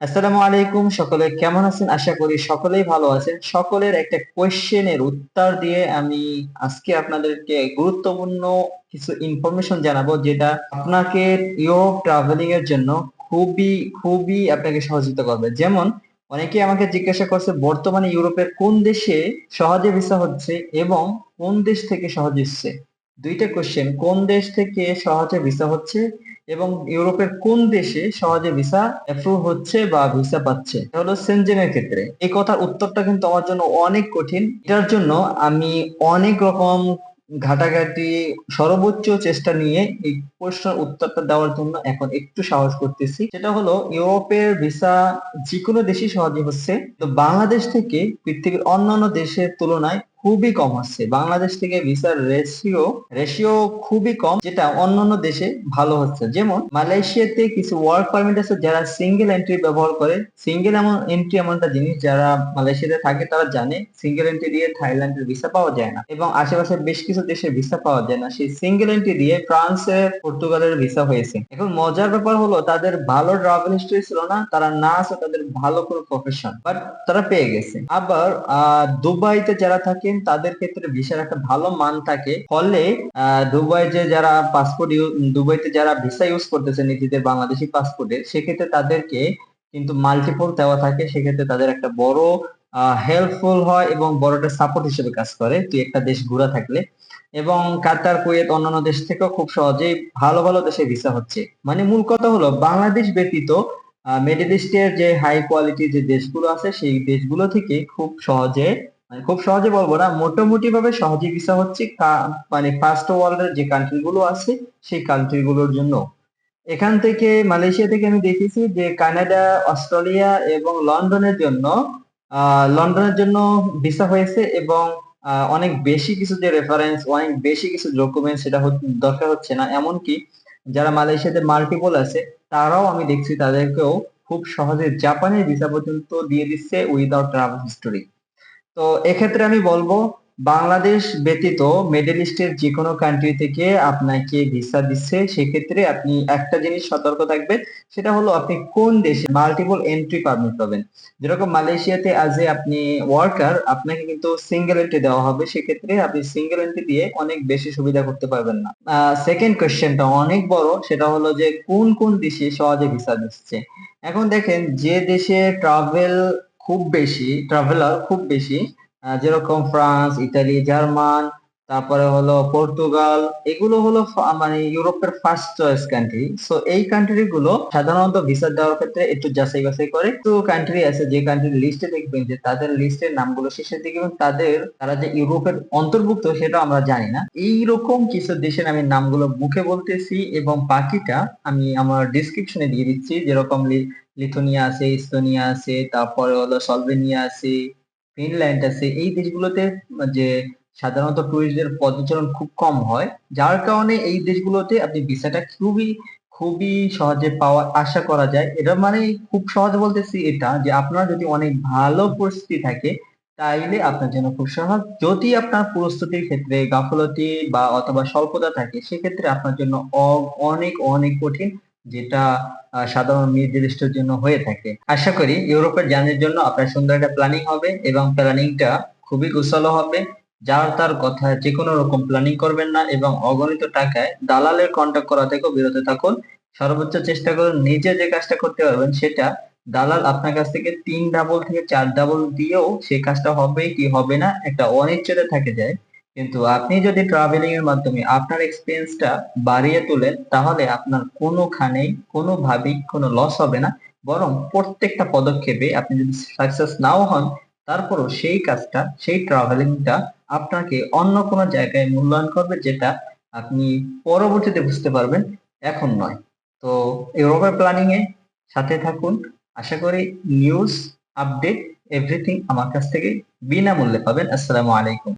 আসসালামু আলাইকুম, সকলে কেমন আছেন? আশা করি সকলেই ভালো আছেন। সকলের একটা কোয়েশ্চেনের উত্তর দিয়ে আমি আজকে আপনাদেরকে গুরুত্বপূর্ণ কিছু ইনফরমেশন জানাবো, যেটা আপনাকে ইউরোপ ট্রাভেলিং এর জন্য খুবই আপনাকে সহযোগিতা করবে। যেমন অনেকে আমাকে জিজ্ঞাসা করছে বর্তমানে ইউরোপের কোন দেশে সহজে ভিসা হচ্ছে এবং কোন দেশ থেকে সহজে এসছে। দুইটা কোয়েশ্চেন, কোন দেশ থেকে সহজে ভিসা হচ্ছে এবং ইউরোপের কোন দেশে সহজে ভিসা অ্যাপ্রুভ হচ্ছে বা ভিসা পাচ্ছে, এটা হলো সেনজেনের ক্ষেত্রে। এই কথার উত্তরটা কিন্তু আমার জন্য অনেক কঠিন। এটার জন্য আমি অনেক রকম ঘাটাঘাটি, সর্বোচ্চ চেষ্টা নিয়ে এই প্রশ্নের উত্তরটা দেওয়ার জন্য এখন একটু সাহস করতেছি। সেটা হলো ইউরোপের ভিসা যে কোনো দেশই সহজে হচ্ছে, তো বাংলাদেশ থেকে পৃথিবীর অন্যান্য দেশের তুলনায় খুবই কম হচ্ছে। বাংলাদেশ থেকে ভিসার রেশিও খুবই কম, যেটা অন্যান্য দেশে ভালো হচ্ছে। যেমন মালয়েশিয়াতে কিছু ওয়ার্ক পারমিট আছে যারা সিঙ্গেল এন্ট্রি ব্যবহার করে। সিঙ্গেল এন্ট্রি এমন একটা জিনিস, যারা মালয়েশিয়াতে থাকে তারা জানে সিঙ্গেল এন্ট্রি দিয়ে থাইল্যান্ডের ভিসা পাওয়া যায় না এবং আশেপাশে বেশ কিছু দেশে ভিসা পাওয়া যায় না। সেই সিঙ্গেল এন্ট্রি দিয়ে ফ্রান্সের, পর্তুগালের ভিসা হয়েছে। এখন মজার ব্যাপার হলো তাদের ভালো ট্রাভেল হিস্টরি ছিল না, তারা না আছে তাদের ভালো কোনো প্রফেশন, বাট তারা পেয়ে গেছে। আবার দুবাইতে যারা থাকেন তাদের ক্ষেত্রে ভিসার একটা ভালো মান থাকে, ফলে দুবাই যে যারা দুবাইতে যারা ভিসা ইউজ করতেছে নিজেদের বাংলাদেশি পাসপোর্টে, সেক্ষেত্রে তাদেরকে কিন্তু মাল্টিপল দেওয়া থাকে। সেক্ষেত্রে তাদের একটা বড় হেল্পফুল হয় এবং বড় একটা সাপোর্ট হিসেবে কাজ করে তুই একটা দেশ ঘোরা থাকলে। এবং কাতার, কুয়েত, অন্যান্য দেশ থেকেও খুব সহজেই ভালো ভালো দেশে ভিসা হচ্ছে। মানে মূল কথা হলো বাংলাদেশ ব্যতীত মিডল ইস্টের যে হাই কোয়ালিটি যে দেশগুলো আছে সেই দেশগুলো থেকে খুব সহজে বলবো না, মোটামুটি ভাবে সহজে ভিসা হচ্ছে মানে ফার্স্ট ওয়ার্ল্ডের যে কান্ট্রি গুলো আছে সেই কান্ট্রি গুলোর জন্য। এখান থেকে মালয়েশিয়া থেকে আমি দেখেছি যে কানাডা, অস্ট্রেলিয়া এবং লন্ডনের জন্য ভিসা হয়েছে এবং অনেক বেশি কিছু যে রেফারেন্স, অনেক বেশি কিছু ডকুমেন্ট সেটা দরকার হচ্ছে না। এমনকি যারা মালয়েশিয়াতে মাল্টিপল আছে তারাও আমি দেখছি তাদেরকেও খুব সহজে জাপানের ভিসা পর্যন্ত দিয়ে দিচ্ছে উইদাউট ট্রাভেল হিস্টোরি। তো এক্ষেত্রে আমি বলবো বাংলাদেশ ব্যতীত মিডল ইস্টের যে কোনো কান্ট্রি থেকে আপনাকে ভিসা দিচ্ছে, সেক্ষেত্রে আপনি একটা জিনিস সতর্ক থাকবেন। সেটা হলো আপনি কোন দেশে মাল্টিপল এন্ট্রি পারমিট পাবেন। যেরকম মালয়েশিয়াতে আজ এ আপনি ওয়ার্কার, আপনাকে কিন্তু সিঙ্গেল এন্ট্রি দেওয়া হবে, সেক্ষেত্রে আপনি সিঙ্গেল এন্ট্রি দিয়ে অনেক বেশি সুবিধা করতে পারবেন না। সেকেন্ড কোয়েশ্চেনটা অনেক বড়, সেটা হলো যে কোন কোন দেশে সহজে ভিসা দিচ্ছে। এখন দেখেন, যে দেশে ট্রাভেলার খুব বেশি, যেরকম ফ্রান্স, ইতালি, জার্মান, তারপরে হলো পর্তুগাল, এগুলো হলো মানে ইউরোপের ফার্স্ট চয়েস কান্ট্রি। সো এই কান্ট্রি গুলো সাধারণত ভিসা দেওয়ার ক্ষেত্রে একটু যাচাই বাছাই করে। তো কান্ট্রি আছে যে কান্ট্রির লিস্টে দেখবেন যে তাদের লিস্টের নামগুলো শেষের দিকে এবং তারা যে ইউরোপের অন্তর্ভুক্ত সেটা আমরা জানি না। এইরকম কিছু দেশের আমি নামগুলো মুখে বলতেছি এবং বাকিটা আমি আমার ডিসক্রিপশনে দিয়ে দিচ্ছি। যেরকম লিথুনিয়া আছে, ইস্তোনিয়া আছে, তারপরে হলো সলভেনিয়া আছে, ফিনল্যান্ড আছে। এই দেশগুলোতে যে সাধারণত টুরিস্টদের পদচারণ খুব কম হয়, যার কারণে এই দেশগুলোতে আপনি ভিসাটা খুবই সহজে পাওয়ার আশা করা যায়। এটা মানে খুব সহজে বলতেছি এটা যে আপনার যদি অনেক ভালো পরিস্থিতি থাকে তাইলে আপনার জন্য খুব সহজ। যদি আপনার প্রস্তুতির ক্ষেত্রে গাফলতি বা অথবা স্বল্পতা থাকে, সেক্ষেত্রে আপনার জন্য অনেক অনেক কঠিন, যেটা সাধারণ নির্দিষ্টর জন্য হয়ে থাকে। আশা করি ইউরোপের জার্নির জন্য আপনার সুন্দর একটা প্ল্যানিং হবে এবং প্ল্যানিংটা খুবই গোছালো হবে। যার তার কথা যে কোনো রকম প্ল্যানিং করবেন না এবং অগণিত টাকায় দালালের কন্টাক্ট করা থেকেও বিরত থাকুন। সর্বোচ্চ চেষ্টা করুন নিজে যে কাজটা করতে পারবেন সেটা দালাল আপনার কাছ থেকে 3 ডাবল থেকে 4 ডাবল দিয়েও সেই কাজটা হবে কি হবে না একটা অনিশ্চয়তা থেকে যায়। কিন্তু আপনি যদি ট্রাভেলিং এর মাধ্যমে আপনার এক্সপিরিয়েন্সটা বাড়িয়ে তোলেন, তাহলে আপনার কোনোভাবেই কোনো লস হবে না। বরং প্রত্যেকটা পদক্ষেপে আপনি যদি সাকসেস নাও হন, তারপরও সেই কাজটা, সেই ট্রাভেলিংটা আপনাকে অন্য কোনো জায়গায় মূল্যায়ন করবে, যেটা আপনি পরবর্তীতে বুঝতে পারবেন, এখন নয়। তো ইউরোপের প্ল্যানিং এ সাথে থাকুন। আশা করি নিউজ, আপডেট, এভরিথিং আমার কাছ থেকে বিনামূল্যে পাবেন। আসসালামু আলাইকুম।